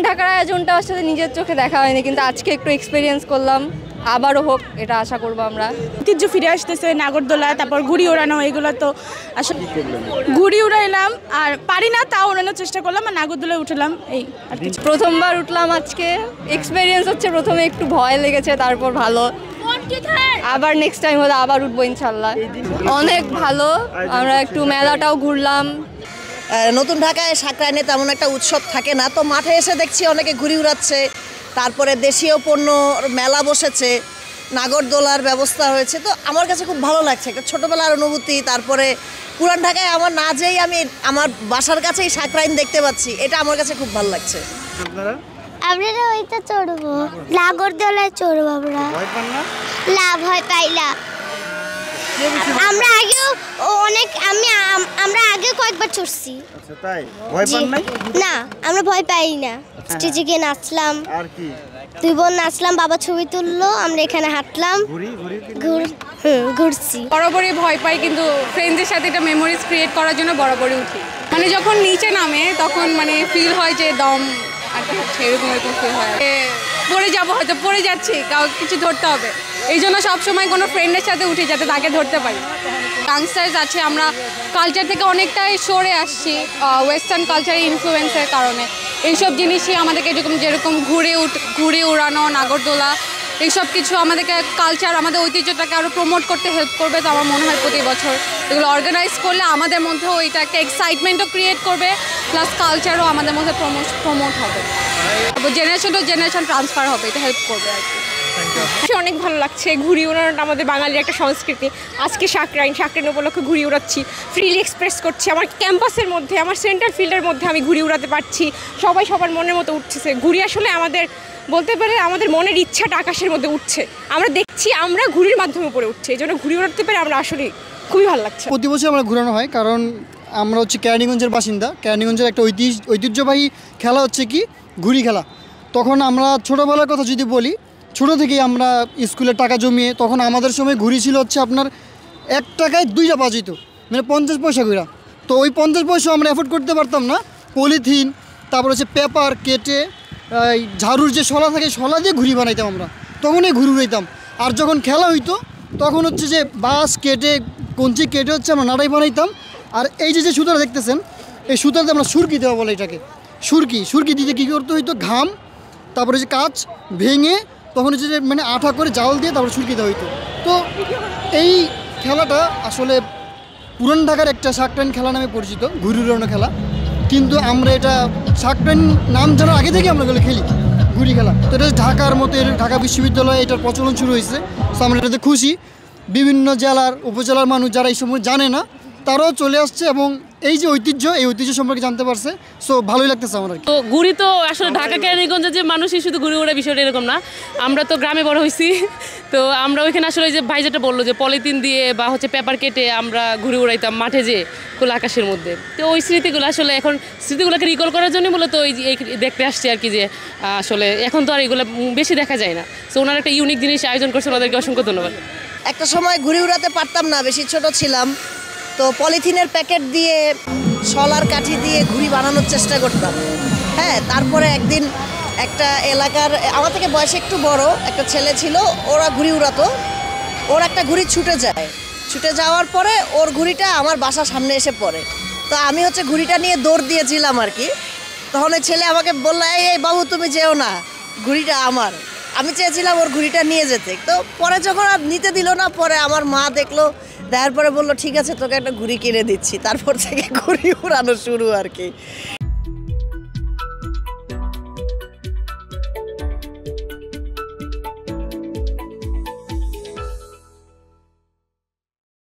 ঢাকার আয়োজনটা আসলে নিজের চোখে দেখা হয়নি, কিন্তু আজকে একটু এক্সপিরিয়েন্স করলাম। আবারও হোক এটা আশা করবো আমরা। ঐতিহ্য ফিরে আসতেছে, নাগরদোলা, তারপর ঘুড়ি ওড়ানো, এগুলো তো আসলে ঘুড়ি উড়াইলাম আর পারি না, তাও ওড়ানোর চেষ্টা করলাম আর নাগরদোলায় উঠলাম, এই আর কিছু। প্রথমবার উঠলাম আজকে, এক্সপিরিয়েন্স হচ্ছে প্রথমে একটু ভয় লেগেছে, তারপর ভালো। আবার নেক্সট টাইম হলে আবার উঠবো ইনশাল্লাহ। অনেক ভালো, আমরা একটু মেলাটাও ঘুরলাম। নতুন ঢাকায় সাঁকরাইনে তেমন একটা উৎসব থাকে না, তো মাঠে এসে দেখছি অনেকে ঘুড়ি উড়াচ্ছে, তারপরে দেশীয় পণ্য মেলা বসেছে, নাগরদোলার ব্যবস্থা হয়েছে। তো আমার কাছে খুব ভালো লাগছে, একটা ছোটোবেলার অনুভূতি। তারপরে পুরান ঢাকায় আমার না যেই আমি আমার বাসার কাছেই সাঁকরাইন দেখতে পাচ্ছি, এটা আমার কাছে খুব ভালো লাগছে। আমরা ওইটা চড়বো, নাগরদোলায় চড়বো আমরা। লাভ হয় পাইলা আমরা আগেও অনেক আমরা আগে কয়েকবার চড়ছি। আচ্ছা, তাই ভয় পান নাই? না, আমরা ভয় পাই না। স্টেজে গিয়ে নাচলাম, আর কি দুই বোন নাচলাম, বাবা ছবি তুললো, আমরা এখানে হাঁটলাম, ঘুরছি। বরাবরই ভয় পাই, কিন্তু ফ্রেন্ডদের সাথে এটা মেমোরিজ ক্রিয়েট করার জন্য বরাবরই উঠি। মানে যখন নিচে নামে তখন মানে ফিল হয় যে দম আটকে হচ্ছে, এরকম ফিল হয়, পড়ে যাবো, হয়তো পড়ে যাচ্ছি, কাউ কিছু ধরতে হবে। এই জন্য সবসময় কোনো ফ্রেন্ডের সাথে উঠি যাতে তাকে ধরতে পারি। ইয়াংস্টার্স আছে, আমরা কালচার থেকে অনেকটাই সরে আসছি ওয়েস্টার্ন কালচারের ইনফ্লুয়েন্সের কারণে। এইসব জিনিসই আমাদেরকে যেরকম ঘুরে উড়ানো, নাগরদোলা, এইসব কিছু আমাদেরকে কালচার, আমাদের ঐতিহ্যটাকে আরও প্রমোট করতে হেল্প করবে। তো আমার মনে হয় প্রতি বছর এগুলো অর্গানাইজ করলে আমাদের মধ্যেও এটা একটা এক্সাইটমেন্টও ক্রিয়েট করবে, প্লাস কালচারও আমাদের মধ্যে প্রমোট হবে, জেনারেশন টু জেনারেশন ট্রান্সফার হবে, এটা হেল্প করবে আর কি। অনেক ভালো লাগছে, ঘুড়ি ওড়ানোটা আমাদের বাঙালির একটা সংস্কৃতি। আজকে সাঁকরাইন উপলক্ষে ঘুড়ি উড়াচ্ছি, ফ্রিলি এক্সপ্রেস করছি। আমার ক্যাম্পাসের মধ্যে, আমার সেন্ট্রাল ফিল্ডের মধ্যে আমি ঘুড়ি উড়াতে পারছি, সবাই সবার মনের মতো উঠতেছে। ঘুড়ি আসলে আমাদের বলতে পারে আমাদের মনের ইচ্ছাটা আকাশের মধ্যে উঠছে, আমরা দেখছি আমরা ঘুড়ির মাধ্যমে উপরে উঠছে, এই জন্য ঘুড়ি উড়াতে পেরে আমরা আসলে খুবই ভালো লাগছে। প্রতি বছর আমরা ঘুরানো হয়, কারণ আমরা হচ্ছে কেরানীগঞ্জের বাসিন্দা। কেরানীগঞ্জের একটা ঐতিহ্যবাহী খেলা হচ্ছে কি ঘুড়ি খেলা। তখন আমরা ছোটোবেলার কথা যদি বলি, ছোটো থেকেই আমরা স্কুলে টাকা জমিয়ে, তখন আমাদের সময় ঘুড়ি ছিল হচ্ছে আপনার 1 টাকায় 2টা বাজিত, মানে 50 পয়সা ঘুরা। তো ওই 50 পয়সা আমরা অ্যাফোর্ড করতে পারতাম না, পলিথিন, তারপর হচ্ছে পেপার কেটে ঝাড়ুর যে শলা থাকে, শলা দিয়ে ঘুড়ি বানাইতাম আমরা, তখনই ঘুড়ি উড়াইতাম। আর যখন খেলা হইতো তখন হচ্ছে যে বাঁশ কেটে, কঞ্চি কেটে হচ্ছে আমরা নাড়াই বানাইতাম। আর এই যে সুতাটা দেখতেছেন, এই সুতাতে আমরা সুরকি দেওয়া বলে এটাকে। সুরকি দিতে কী করতে হইতো, ঘাম, তারপরে যে কাঁচ ভেঙে তখন হচ্ছে যে মানে আঠা করে জাল দিয়ে তারপরে সুরকি দেওয়া হইতো। তো এই খেলাটা আসলে পুরান ঢাকার একটা সাঁকরাইন খেলা নামে পরিচিত, ঘুড়ি উড়ানো খেলা। কিন্তু আমরা এটা সাঁকরাইন নাম জানার আগে থেকে আমরা এগুলো খেলি, ঘুড়ি খেলা। তো এটা ঢাকার মতো, ঢাকা বিশ্ববিদ্যালয়ে এটার প্রচলন শুরু হয়েছে। তো আমরা এটাতে খুশি। বিভিন্ন জেলার, উপজেলার মানুষ যারা এই সময় জানে না, তারাও চলে আসছে এবং এই যে এই ঐতিহ্য সম্পর্কে জানতে পারছে। সো ভালোই লাগতেছে আমার। তো ঘুড়ি তো আসলে ঢাকা কেরানীগঞ্জের যে মানুষই শুধু ঘুড়ি ওড়ে, বিষয়টা এরকম না। আমরা তো গ্রামে বড় হয়েছি, তো আমরা ওইখানে আসলে যে ভাই যেটা বললো যে পলিথিন দিয়ে বা হচ্ছে পেপার কেটে আমরা ঘুড়ি উড়াইতাম মাঠে, যে খোলা আকাশের মধ্যে। তো ওই স্মৃতিগুলো আসলে এখন স্মৃতিগুলোকে রিকল করার জন্য মূলত এই দেখতে আসছি আর কি, যে আসলে এখন তো আর এগুলো বেশি দেখা যায় না। তো ওনারা একটা ইউনিক জিনিস আয়োজন করছে, ওনাদেরকে অসংখ্য ধন্যবাদ। একটা সময় ঘুড়ি উড়াতে পারতাম না, বেশি ছোট ছিলাম, তো পলিথিনের প্যাকেট দিয়ে, শলার কাঠি দিয়ে ঘুড়ি বানানোর চেষ্টা করতাম। হ্যাঁ, তারপরে একদিন একটা এলাকার, আমার থেকে বয়সে একটু বড় একটা ছেলে ছিল, ওরা ঘুড়ি উড়াতো। ওর একটা ঘুড়ি ছুটে যাওয়ার পরে ওর ঘুড়িটা আমার বাসার সামনে এসে পড়ে। তো আমি হচ্ছে ঘুড়িটা নিয়ে দৌড় দিয়েছিলাম আর কি। তখন ওই ছেলে আমাকে বললো, এই বাবু তুমি যেও না, ঘুড়িটা আমার। আমি চেয়েছিলাম ওর ঘুড়িটা নিয়ে যেতে। তো পরে যখন আর নিতে দিল না, পরে আমার মা দেখলো, দেখার পরে বললো ঠিক আছে তোকে একটা ঘুড়ি কিনে দিচ্ছি। তারপর থেকে ঘুড়ি উড়ানো শুরু আর কি।